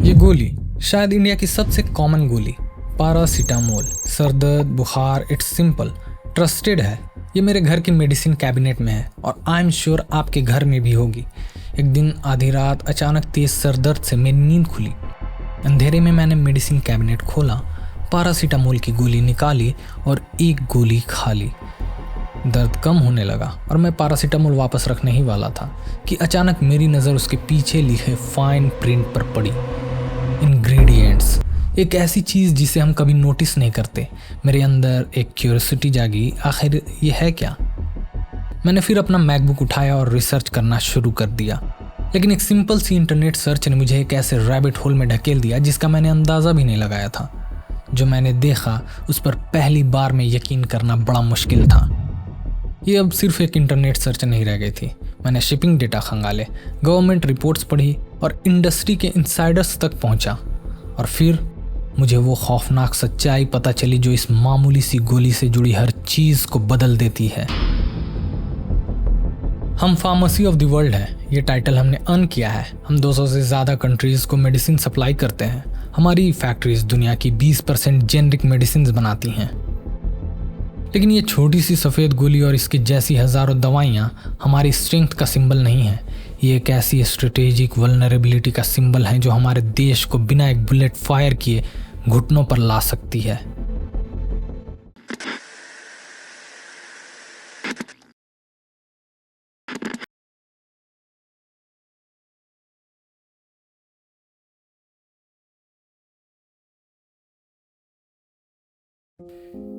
ये गोली शायद इंडिया की सबसे कॉमन गोली, पैरासीटामोल। सर दर्द, बुखार, इट्स सिंपल, ट्रस्टेड है। ये मेरे घर की मेडिसिन कैबिनेट में है और आई एम श्योर आपके घर में भी होगी। एक दिन आधी रात अचानक तेज सर दर्द से मेरी नींद खुली। अंधेरे में मैंने मेडिसिन कैबिनेट खोला, पैरासीटामोल की गोली निकाली और एक गोली खा ली। दर्द कम होने लगा और मैं पैरासीटामोल वापस रखने ही वाला था कि अचानक मेरी नज़र उसके पीछे लिखे फाइन प्रिंट पर पड़ी। इंग्रेडिएंट्स, एक ऐसी चीज़ जिसे हम कभी नोटिस नहीं करते। मेरे अंदर एक क्यूरियोसिटी जागी, आखिर ये है क्या? मैंने फिर अपना मैकबुक उठाया और रिसर्च करना शुरू कर दिया, लेकिन एक सिंपल सी इंटरनेट सर्च ने मुझे एक ऐसे रैबिट होल में ढकेल दिया जिसका मैंने अंदाज़ा भी नहीं लगाया था। जो मैंने देखा उस पर पहली बार में यकीन करना बड़ा मुश्किल था। ये अब सिर्फ एक इंटरनेट सर्च नहीं रह गई थी। मैंने शिपिंग डेटा खंगाले, गवर्नमेंट रिपोर्ट्स पढ़ी और इंडस्ट्री के इनसाइडर्स तक पहुंचा, और फिर मुझे वो खौफनाक सच्चाई पता चली जो इस मामूली सी गोली से जुड़ी हर चीज़ को बदल देती है। हम फार्मेसी ऑफ द वर्ल्ड है, ये टाइटल हमने अर्न किया है। हम 200 से ज़्यादा कंट्रीज़ को मेडिसिन सप्लाई करते हैं। हमारी फैक्ट्रीज दुनिया की 20% जेनरिक मेडिसिन बनाती हैं। लेकिन ये छोटी सी सफ़ेद गोली और इसकी जैसी हज़ारों दवाइयाँ हमारी स्ट्रेंथ का सिंबल नहीं है। ये एक ऐसी स्ट्रेटेजिक वल्नरेबिलिटी का सिंबल है जो हमारे देश को बिना एक बुलेट फायर किए घुटनों पर ला सकती है।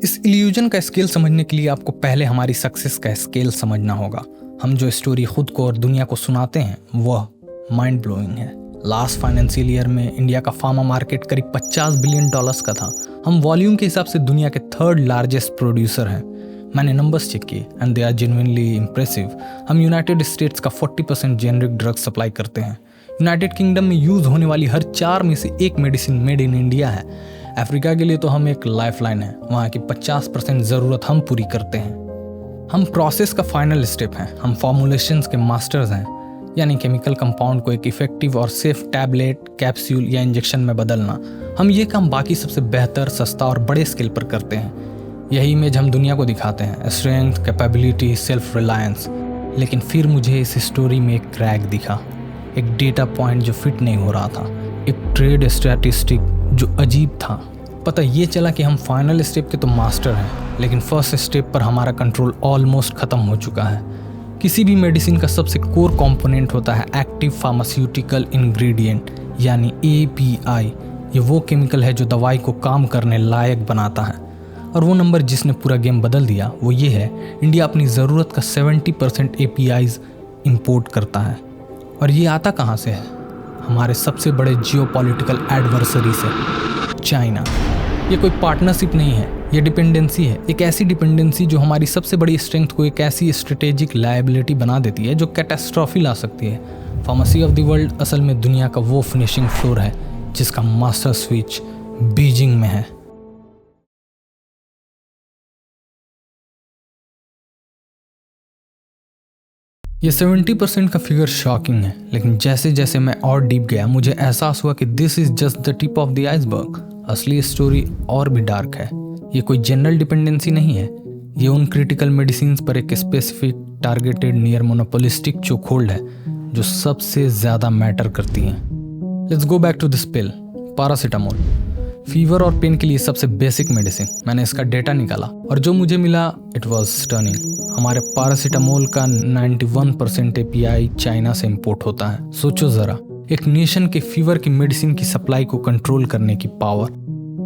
इस इल्यूजन का स्केल समझने के लिए आपको पहले हमारी सक्सेस का स्केल समझना होगा। हम जो स्टोरी खुद को और दुनिया को सुनाते हैं वह माइंड ब्लोइंग है। लास्ट फाइनेंशियल ईयर में इंडिया का फार्मा मार्केट करीब $50 बिलियन का था। हम वॉल्यूम के हिसाब से दुनिया के 3rd लार्जेस्ट प्रोड्यूसर हैं। मैंने नंबर्स चेक किए and they are genuinely impressive. हम यूनाइटेड स्टेट्स का 40% जेनरिक ड्रग सप्लाई करते हैं। यूनाइटेड किंगडम में यूज़ होने वाली हर 4 में से एक मेडिसिन मेड इन इंडिया है। अफ्रीका के लिए तो हम एक लाइफलाइन है, वहाँ की 50% ज़रूरत हम पूरी करते हैं। हम प्रोसेस का फाइनल स्टेप हैं। हम फॉर्मुलेशंस के मास्टर्स हैं, यानी केमिकल कंपाउंड को एक इफेक्टिव और सेफ टैबलेट, कैप्सूल या इंजेक्शन में बदलना। हम ये काम बाकी सबसे बेहतर, सस्ता और बड़े स्केल पर करते हैं। यही इमेज हम दुनिया को दिखाते हैं, स्ट्रेंथ, कैपेबिलिटी, सेल्फ रिलायंस। लेकिन फिर मुझे इस स्टोरी में एक क्रैक दिखा, एक डेटा पॉइंट जो फिट नहीं हो रहा था, एक ट्रेड स्टैटिस्टिक जो अजीब था। पता ये चला कि हम फाइनल स्टेप के तो मास्टर हैं, लेकिन फर्स्ट स्टेप पर हमारा कंट्रोल ऑलमोस्ट ख़त्म हो चुका है। किसी भी मेडिसिन का सबसे कोर कंपोनेंट होता है एक्टिव फार्मास्यूटिकल इंग्रेडिएंट, यानी API। ये वो केमिकल है जो दवाई को काम करने लायक बनाता है। और वो नंबर जिसने पूरा गेम बदल दिया वो ये है, इंडिया अपनी ज़रूरत का 70% APIs इंपोर्ट करता है। और ये आता कहाँ से है? हमारे सबसे बड़े जियोपॉलिटिकल एडवर्सरी से, चाइना। ये कोई पार्टनरशिप नहीं है, ये डिपेंडेंसी है। एक ऐसी डिपेंडेंसी जो हमारी सबसे बड़ी स्ट्रेंथ को एक ऐसी स्ट्रेटेजिक लायबिलिटी बना देती है जो कैटास्ट्रॉफी ला सकती है। फार्मेसी ऑफ द वर्ल्ड असल में दुनिया का वो फिनिशिंग फ्लोर है जिसका मास्टर स्विच बीजिंग में है। ये 70% का फिगर शॉकिंग है, लेकिन जैसे जैसे मैं और डीप गया मुझे एहसास हुआ कि this is just the tip of the iceberg. असली स्टोरी और भी डार्क है। ये कोई जनरल डिपेंडेंसी नहीं है, ये उन क्रिटिकल मेडिसिन पर एक specific targeted near monopolistic chokehold है जो सबसे ज़्यादा मैटर करती हैं। Let's go back to this pill, paracetamol. Fever और पेन के लिए सबसे बेसिक मेडिसिन। मैंने इसका डेटा निकाला और जो मुझे मिला इट वाज स्टनिंग। हमारे पैरासीटामोल का 91% API चाइना से इंपोर्ट होता है। सोचो ज़रा, एक नेशन के फीवर की मेडिसिन की सप्लाई को कंट्रोल करने की पावर।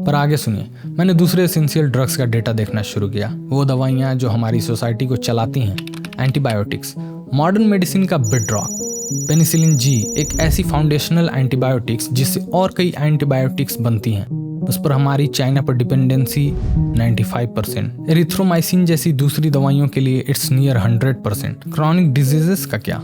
पर आगे सुनिए, मैंने दूसरे एसेंशियल ड्रग्स का डेटा देखना शुरू किया। वो दवाइयाँ जो हमारी सोसाइटी को चलाती हैं, एंटीबायोटिक्स, मॉडर्न मेडिसिन का बेडरॉक। पेनिसिलिन G एक ऐसी फाउंडेशनल एंटीबायोटिक्स जिससे और कई एंटीबायोटिक्स बनती हैं, उस पर हमारी चाइना पर डिपेंडेंसी 95%। एरिथ्रोमाइसिन जैसी दूसरी दवाइयों के लिए इट्स नियर 100%। क्रॉनिक डिजीजेस का क्या?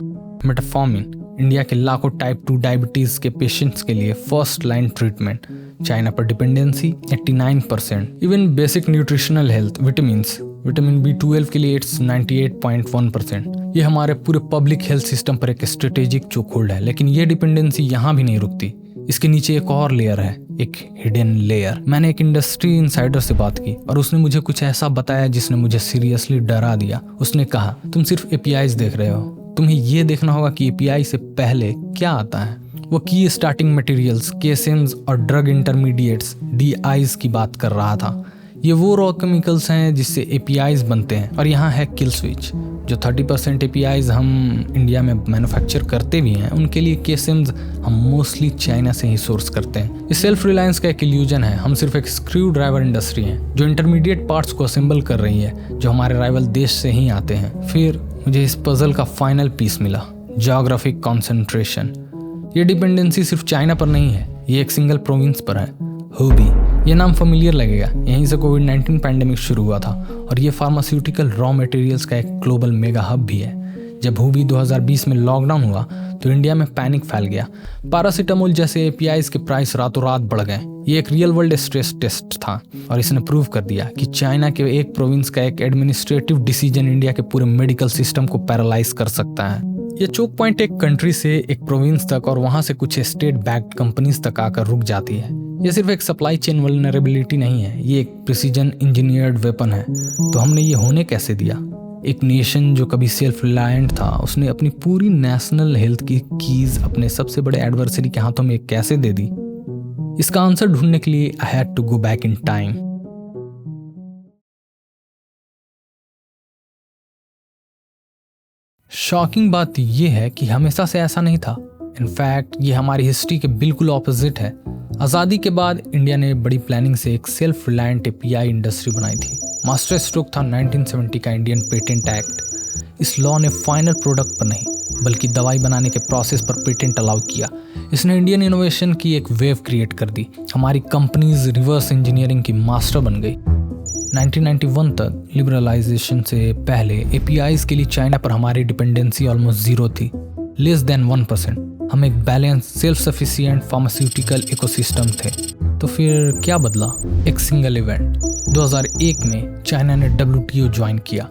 मेटाफॉर्मिन, इंडिया के लाखों टाइप 2 डायबिटीज़ के पेशेंट्स के लिए फर्स्ट लाइन ट्रीटमेंट, चाइना पर dependency 89%। Even basic nutritional health, vitamin B12 के लिए इट्स 98.1%। ये हमारे पूरे पब्लिक हेल्थ सिस्टम पर एक स्ट्रेटेजिक चोकहोल्ड है। लेकिन ये डिपेंडेंसी यहाँ भी नहीं रुकती। इसके नीचे एक और लेयर है, एक हिडन लेयर। मैंने एक इंडस्ट्री इनसाइडर से बात की और उसने मुझे कुछ ऐसा बताया जिसने मुझे सीरियसली डरा दिया। उसने कहा, तुम सिर्फ एपीआईज देख रहे हो, तुम्हें ये देखना होगा कि एपीआई से पहले क्या आता है। वो की स्टार्टिंग मटेरियल्स, केसेम्स और ड्रग इंटरमीडिएट्स, डीआईज की बात कर रहा था। ये वो रॉ केमिकल्स हैं जिससे एपीआईज बनते हैं। और यहाँ है किल स्विच, जो 30% एपीआईज हम इंडिया में मैन्युफैक्चर करते भी हैं, उनके लिए केसेम्स हम मोस्टली चाइना से ही सोर्स करते हैं। ये सेल्फ रिलायंस का एक इल्यूजन है। हम सिर्फ एक स्क्रू ड्राइवर इंडस्ट्री हैं जो इंटरमीडिएट पार्ट्स को असेंबल कर रही है, जो हमारे राइवल देश से ही आते हैं। फिर मुझे इस पजल का फाइनल पीस मिला, ज्योग्राफिक कॉन्सेंट्रेशन। ये डिपेंडेंसी सिर्फ चाइना पर नहीं है, ये एक सिंगल प्रोविंस पर है, हूबी। ये नाम फेमिलियर लगेगा, यहीं से कोविड-19 पैंडेमिक शुरू हुआ था और ये फार्मास्यूटिकल रॉ मटेरियल्स का एक ग्लोबल मेगा हब भी है। जब हूबी 2020 में लॉकडाउन हुआ तो इंडिया में पैनिक फैल गया। पैरासीटामोल जैसे एपीआईज के प्राइस रातों रात बढ़ गए। ये एक रियल वर्ल्ड स्ट्रेस टेस्ट था और इसने प्रूव कर दिया कि चाइना के एक प्रोविंस का एक एडमिनिस्ट्रेटिव डिसीजन इंडिया के पूरे मेडिकल सिस्टम को पैरालाइज कर सकता है। ये चोक पॉइंट एक कंट्री से एक प्रोविंस तक और वहां से कुछ स्टेट बैक्ड कंपनीज तक आकर रुक जाती है। ये सिर्फ एक सप्लाई चेन वल्नरेबिलिटी नहीं है, ये एक प्रिसीजन इंजीनियर्ड वेपन है। तो हमने ये होने कैसे दिया? एक नेशन जो कभी सेल्फ रिलायंट था, उसने अपनी पूरी नेशनल हेल्थ की कीज अपने सबसे बड़े एडवर्सरी के हाथों में कैसे दे दी? इसका आंसर ढूंढने के लिए I had to go back in time. Shocking बात यह है कि हमेशा से ऐसा नहीं था। इनफैक्ट ये हमारी हिस्ट्री के बिल्कुल ऑपोजिट है। आज़ादी के बाद इंडिया ने बड़ी प्लानिंग से एक सेल्फ रिलायंट एपीआई इंडस्ट्री बनाई थी। मास्टर स्ट्रोक था 1970 का इंडियन पेटेंट एक्ट। इस लॉ ने फाइनल प्रोडक्ट पर नहीं बल्कि दवाई बनाने के प्रोसेस पर पेटेंट अलाउ किया। इसने इंडियन इनोवेशन की एक वेव क्रिएट कर दी। हमारी कंपनीज रिवर्स इंजीनियरिंग की मास्टर बन गई। 1991 तक लिबरलाइजेशन से पहले एपीआईज के लिए चाइना पर हमारी डिपेंडेंसी ऑलमोस्ट जीरो थी, लेस देन 1%। हम एक balance self sufficient pharmaceutical ecosystem थे। तो फिर क्या बदला? एक सिंगल इवेंट 2001 में चाइना ने WTO ज्वाइन किया।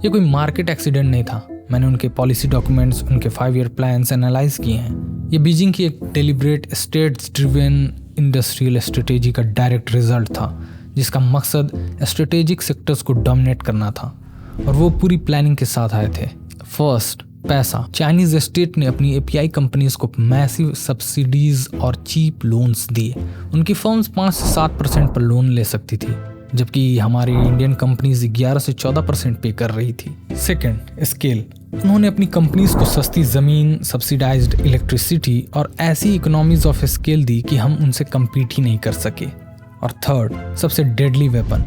ये कोई मार्केट एक्सीडेंट नहीं था। मैंने उनके पॉलिसी डॉक्यूमेंट्स, उनके 5-year प्लान्स एनालाइज किए हैं। ये बीजिंग की एक deliberate states driven industrial strategy का डायरेक्ट रिजल्ट था, जिसका मकसद स्ट्रेटेजिक सेक्टर्स को डोमिनेट करना था और वो पूरी प्लानिंग के साथ आए थे। फर्स्ट, पैसा। चाइनीज स्टेट ने अपनी एपीआई कंपनीज को मैसिव सब्सिडीज और चीप लोन्स दिए। उनकी फर्म्स 5 से 7% पर लोन ले सकती थी, जबकि हमारी इंडियन कंपनीज 11 से 14% पे कर रही थी। Second, scale. उन्होंने अपनी कंपनीज को सस्ती जमीन, सब्सिडाइज्ड इलेक्ट्रिसिटी और ऐसी इकोनॉमीज ऑफ स्केल दी कि हम उनसे कम्पीट ही नहीं कर सके। और थर्ड, सबसे deadly weapon,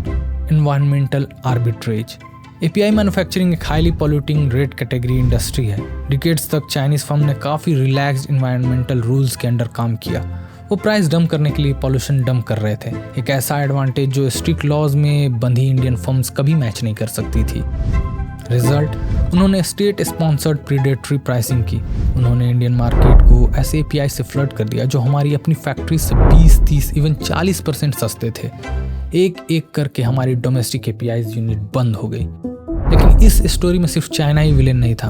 environmental arbitrage. API manufacturing एक highly polluting red category industry है। डिकेड्स तक चाइनीज फर्म ने काफ़ी रिलैक्स्ड एनवायरमेंटल रूल्स के अंडर काम किया। वो प्राइस डंप करने के लिए पॉल्यूशन डंप कर रहे थे, एक ऐसा एडवांटेज जो स्ट्रिक्ट लॉज में बंधी इंडियन फर्म्स कभी मैच नहीं कर सकती थी। रिजल्ट, उन्होंने स्टेट स्पॉन्सर्ड प्रीडेटरी प्राइसिंग की। उन्होंने इंडियन मार्केट को ऐसे एपीआई से फ्लड कर दिया जो हमारी अपनी फैक्ट्री से 20, 30, इवन 40% सस्ते थे। एक एक करके हमारी डोमेस्टिक एपीआईज यूनिट बंद हो गई। लेकिन इस स्टोरी में सिर्फ चाइना ही विलेन नहीं था,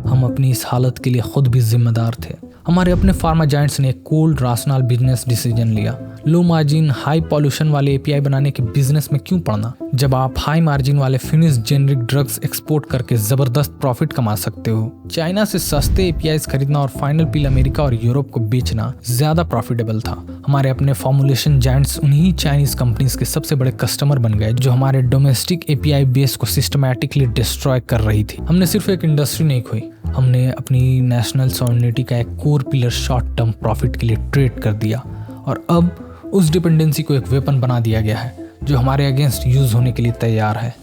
हम अपनी इस हालत के लिए खुद भी जिम्मेदार थे। हमारे अपने फार्मा जायंट्स ने एक कोल्ड राशनल बिजनेस डिसीजन लिया। लो मार्जिन हाई पॉल्यूशन वाले एपीआई बनाने के बिजनेस में क्यों पड़ना, जब आप हाई मार्जिन वाले फिनिश जेनरिक ड्रग्स एक्सपोर्ट करके जबरदस्त प्रॉफिट कमा सकते हो। चाइना से सस्ते एपीआईज खरीदना और फाइनल पील अमेरिका और यूरोप को बेचना ज्यादा प्रॉफिटेबल था। हमारे अपने फॉर्मुलेशन जायंट्स उन्हीं चाइनीज कंपनीज के सबसे बड़े कस्टमर बन गए जो हमारे डोमेस्टिक एपीआई बेस को सिस्टमैटिकली डिस्ट्रॉय कर रही थी। हमने सिर्फ एक इंडस्ट्री नहीं खोई, हमने अपनी नेशनल सॉवरेनिटी का एक core pillar short term profit के लिए ट्रेड कर दिया। और अब उस डिपेंडेंसी को एक वेपन बना दिया गया है जो हमारे अगेंस्ट यूज होने के लिए तैयार है।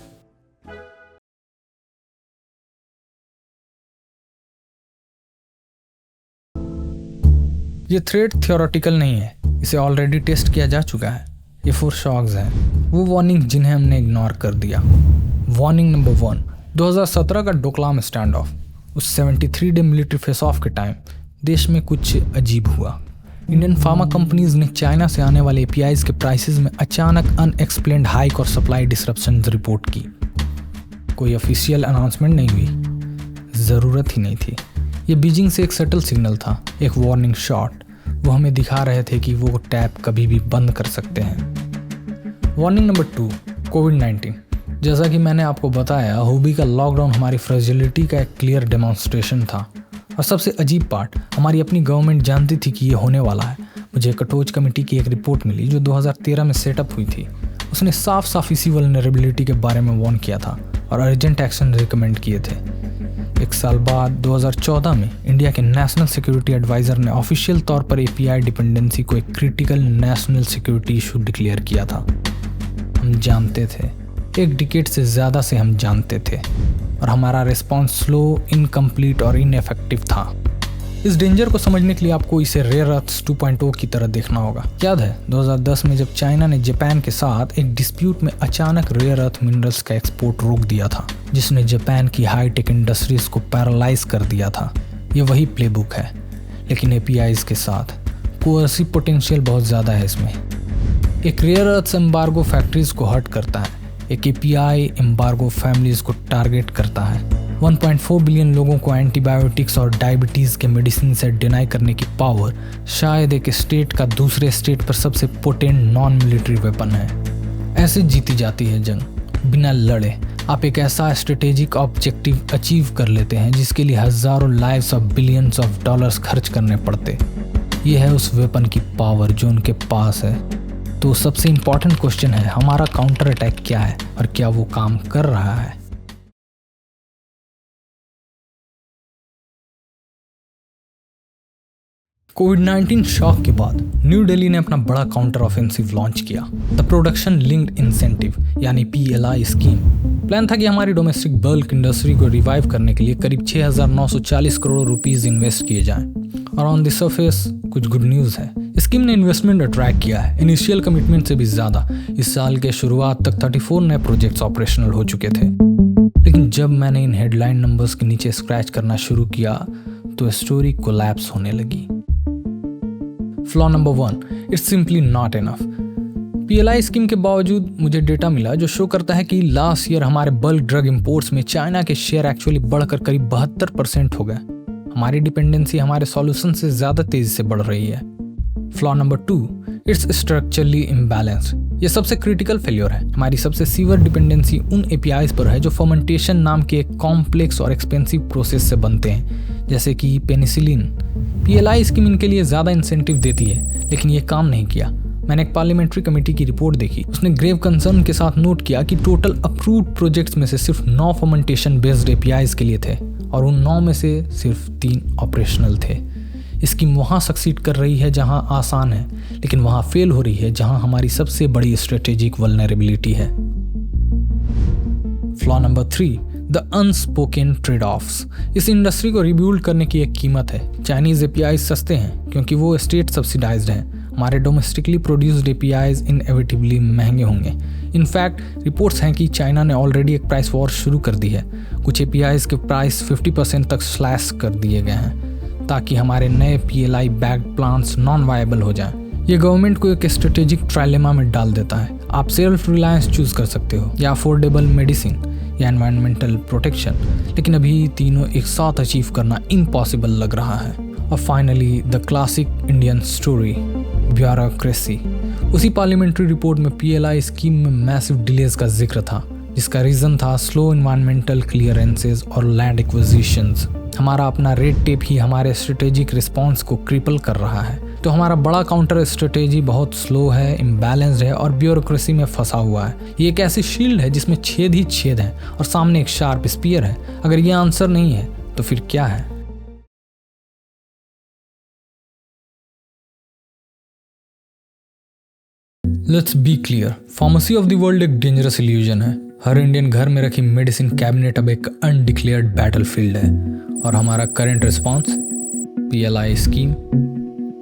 ये थ्रेट थियोरेटिकल नहीं है, इसे ऑलरेडी टेस्ट किया जा चुका है। ये 4 शॉक्स हैं, वो वार्निंग जिन्हें हमने इग्नोर कर दिया। वार्निंग नंबर 1, 2017 का डोकलाम स्टैंड ऑफ। उस 73 डे मिलिट्री फेस ऑफ के टाइम देश में कुछ अजीब हुआ। इंडियन फार्मा कंपनीज ने चाइना से आने वाले एपीआईज के प्राइसेस में अचानक अनएक्सप्लेन्ड हाइक और सप्लाई डिसरप्शंस रिपोर्ट की। कोई ऑफिशियल अनाउंसमेंट नहीं हुई, ज़रूरत ही नहीं थी। ये बीजिंग से एक सटल सिग्नल था, एक वार्निंग शॉट। वो हमें दिखा रहे थे कि वो टैप कभी भी बंद कर सकते हैं। वार्निंग नंबर 2, कोविड-19। जैसा कि मैंने आपको बताया, हुबी का लॉकडाउन हमारी फ्रेजिलिटी का एक क्लियर डेमोन्स्ट्रेशन था। और सबसे अजीब पार्ट, हमारी अपनी गवर्नमेंट जानती थी कि ये होने वाला है। मुझे कटोच कमेटी की एक रिपोर्ट मिली जो 2013 में सेटअप हुई थी। उसने साफ साफ इसी वल्नरेबिलिटी के बारे में वार्न किया था और अर्जेंट एक्शन रिकमेंड किए थे। एक साल बाद 2014 में इंडिया के नेशनल सिक्योरिटी एडवाइज़र ने ऑफिशियल तौर पर एपीआई डिपेंडेंसी को एक critical national security issue declare किया था। हम जानते थे, एक डिकेड से ज़्यादा से हम जानते थे, और हमारा रिस्पॉन्स स्लो, इनकम्प्लीट और इनएफेक्टिव था। इस डेंजर को समझने के लिए आपको इसे रेयर अर्थ्स 2.0 की तरह देखना होगा। याद है 2010 में जब चाइना ने जापान के साथ एक डिस्प्यूट में अचानक रेयर अर्थ मिनरल्स का एक्सपोर्ट रोक दिया था, जिसने जापान की हाईटेक इंडस्ट्रीज को पैरालाइज कर दिया था। ये वही प्लेबुक है, लेकिन एपीआईज के साथ कोअर्सिव पोटेंशियल बहुत ज़्यादा है इसमें। एक रेयर अर्थ्स एम्बार्गो फैक्ट्रीज को हर्ट करता है, एक एपीआई एम्बार्गो फैमिलीज को टारगेट करता है। 1.4 बिलियन लोगों को एंटीबायोटिक्स और डायबिटीज़ के मेडिसिन से डिनाई करने की पावर शायद एक स्टेट का दूसरे स्टेट पर सबसे पोटेंट नॉन मिलिट्री वेपन है। ऐसे जीती जाती है जंग, बिना लड़े। आप एक ऐसा स्ट्रेटेजिक ऑब्जेक्टिव अचीव कर लेते हैं जिसके लिए हज़ारों lives of billions of dollars खर्च करने पड़ते। ये है उस वेपन की पावर जो उनके पास है। तो सबसे इम्पॉर्टेंट क्वेश्चन है, हमारा काउंटर अटैक क्या है और क्या वो काम कर रहा है? कोविड-19 शॉक के बाद न्यू दिल्ली ने अपना बड़ा काउंटर ऑफेंसिव लॉन्च किया, द प्रोडक्शन लिंक्ड इंसेंटिव यानी PLI स्कीम। प्लान था कि हमारी डोमेस्टिक बल्क इंडस्ट्री को रिवाइव करने के लिए करीब 6,940 करोड़ रुपीस इन्वेस्ट किए जाएं। और ऑन द सरफेस कुछ गुड न्यूज़ है। स्कीम ने इन्वेस्टमेंट अट्रैक्ट किया है, इनिशियल कमिटमेंट से भी ज़्यादा। इस साल के शुरुआत तक 34 नए प्रोजेक्ट्स ऑपरेशनल हो चुके थे। लेकिन जब मैंने इन हेडलाइन नंबर्स के नीचे स्क्रैच करना शुरू किया तो स्टोरी कोलैप्स होने लगी। Flaw number 1, it's simply not enough. PLI scheme के बावजूद मुझे डेटा मिला जो शो करता है कि लास्ट ईयर हमारे बल्क ड्रग इंपोर्ट्स में चाइना के शेयर एक्चुअली बढ़कर करीब 72% हो गए। हमारी डिपेंडेंसी हमारे सॉल्यूशन से ज़्यादा तेजी से बढ़ रही है। Flaw number 2, it's structurally imbalanced. ये सबसे क्रिटिकल फेल्योर है। हमारी सबसे सीवियर डिपेंडेंसी उन APIs पर है जो फर्मेंटेशन नाम के एक कॉम्प्लेक्स और एक्सपेंसिव प्रोसेस से बनते हैं, जैसे कि पेनिसिलिन। PLI स्कीम इनके लिए ज़्यादा इंसेंटिव देती है, लेकिन ये काम नहीं किया। मैंने एक पार्लियामेंट्री कमेटी की रिपोर्ट देखी, उसने ग्रेव कंसर्न के साथ नोट किया कि टोटल अप्रूव्ड प्रोजेक्ट्स में से सिर्फ 9 फर्मेंटेशन बेस्ड APIs के लिए थे और उन 9 में से सिर्फ 3 ऑपरेशनल थे। स्कीम वहाँ सक्सीड कर रही है जहाँ आसान है, लेकिन वहाँ फेल हो रही है जहाँ हमारी सबसे बड़ी स्ट्रेटेजिक वल्नरेबिलिटी है। Flaw number 3, the unspoken trade offs. इस इंडस्ट्री को रिबिल्ड करने की एक कीमत है। चाइनीज APIs सस्ते हैं क्योंकि वो स्टेट सब्सिडाइज्ड हैं। हमारे डोमेस्टिकली प्रोड्यूस्ड APIs इनएविटेबली महंगे होंगे। इनफैक्ट रिपोर्ट्स हैं कि चाइना ने ऑलरेडी एक प्राइस वॉर शुरू कर दी है। कुछ APIs के प्राइस 50% तक स्लैश कर दिए गए हैं ताकि हमारे नए PLI backed plants non viable हो जाएं। ये गवर्नमेंट को एक स्ट्रेटेजिक ट्रायलेमा में डाल देता है। आप सेल्फ रिलायंस चूज कर सकते हो या अफोर्डेबल मेडिसिन या एनवायरमेंटल प्रोटेक्शन, लेकिन अभी तीनों एक साथ अचीव करना इम्पॉसिबल लग रहा है। और finally the classic Indian story, bureaucracy. उसी पार्लियामेंट्री रिपोर्ट में PLI स्कीम में मैसिव डिलेज का जिक्र था, जिसका रीज़न था स्लो एनवायरमेंटल क्लियरेंसेज और लैंड एक्विजिशंस। हमारा अपना रेड टेप ही हमारे स्ट्रेटेजिक रिस्पॉन्स को क्रिपल कर रहा है। तो हमारा बड़ा काउंटर स्ट्रेटेजी बहुत स्लो है, इम्बैलेंस्ड है और ब्यूरोक्रेसी में फंसा हुआ है। ये एक ऐसी शील्ड है जिसमें छेद ही छेद है और सामने एक शार्प स्पीयर है। अगर ये आंसर नहीं है तो फिर क्या है? Let's be clear, pharmacy of the world एक डेंजरस इल्यूजन है। हर इंडियन घर में रखी मेडिसिन कैबिनेट अब एक अनडिक्लेयर्ड बैटलफील्ड है और हमारा करंट रिस्पॉन्स PLI स्कीम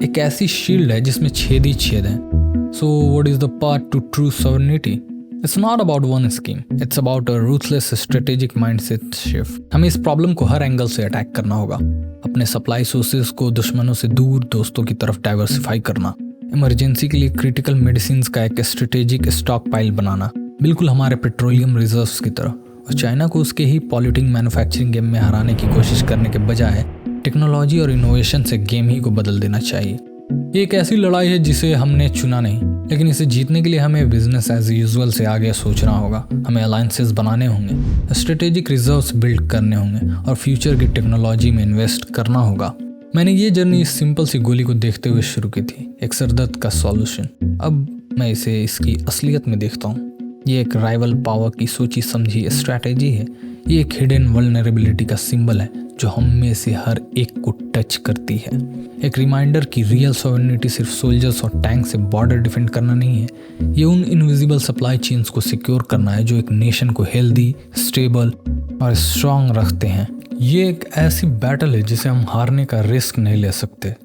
एक ऐसी शील्ड है जिसमें छेद ही छेद है। So what is the path to true sovereignty? It's not about one scheme, it's about a ruthless strategic mindset shift. हमें इस प्रॉब्लम को हर एंगल से अटैक करना होगा। अपने सप्लाई सोर्सेज को दुश्मनों से दूर, दोस्तों की तरफ डाइवर्सिफाई करना, इमरजेंसी के लिए क्रिटिकल मेडिसिन का एक स्ट्रेटेजिक स्टॉक पाइल बनाना, बिल्कुल हमारे पेट्रोलियम रिजर्व्स की तरह। और चाइना को उसके ही पॉल्यूटिंग मैन्युफैक्चरिंग गेम में हराने की कोशिश करने के बजाय टेक्नोलॉजी और इनोवेशन से गेम ही को बदल देना चाहिए। ये एक ऐसी लड़ाई है जिसे हमने चुना नहीं, लेकिन इसे जीतने के लिए हमें बिजनेस एज यूजुअल से आगे सोचना होगा। हमें अलायंसेस बनाने होंगे, स्ट्रेटेजिक रिजर्व्स बिल्ड करने होंगे और फ्यूचर की टेक्नोलॉजी में इन्वेस्ट करना होगा। मैंने ये जर्नी इस सिंपल सी गोली को देखते हुए शुरू की थी, एक सरदर्द का सॉल्यूशन। अब मैं इसे इसकी असलियत में देखता हूँ। ये एक राइवल पावर की सोची समझी स्ट्रैटेजी है। ये एक हिडन वल्नरेबिलिटी का सिंबल है जो हम में से हर एक को टच करती है। एक रिमाइंडर की रियल सॉवरेनिटी सिर्फ सोल्जर्स और टैंक से बॉर्डर डिफेंड करना नहीं है। ये उन इनविजिबल सप्लाई चेन्स को सिक्योर करना है जो एक नेशन को हेल्दी, स्टेबल और स्ट्रांग रखते हैं। ये एक ऐसी बैटल है जिसे हम हारने का रिस्क नहीं ले सकते।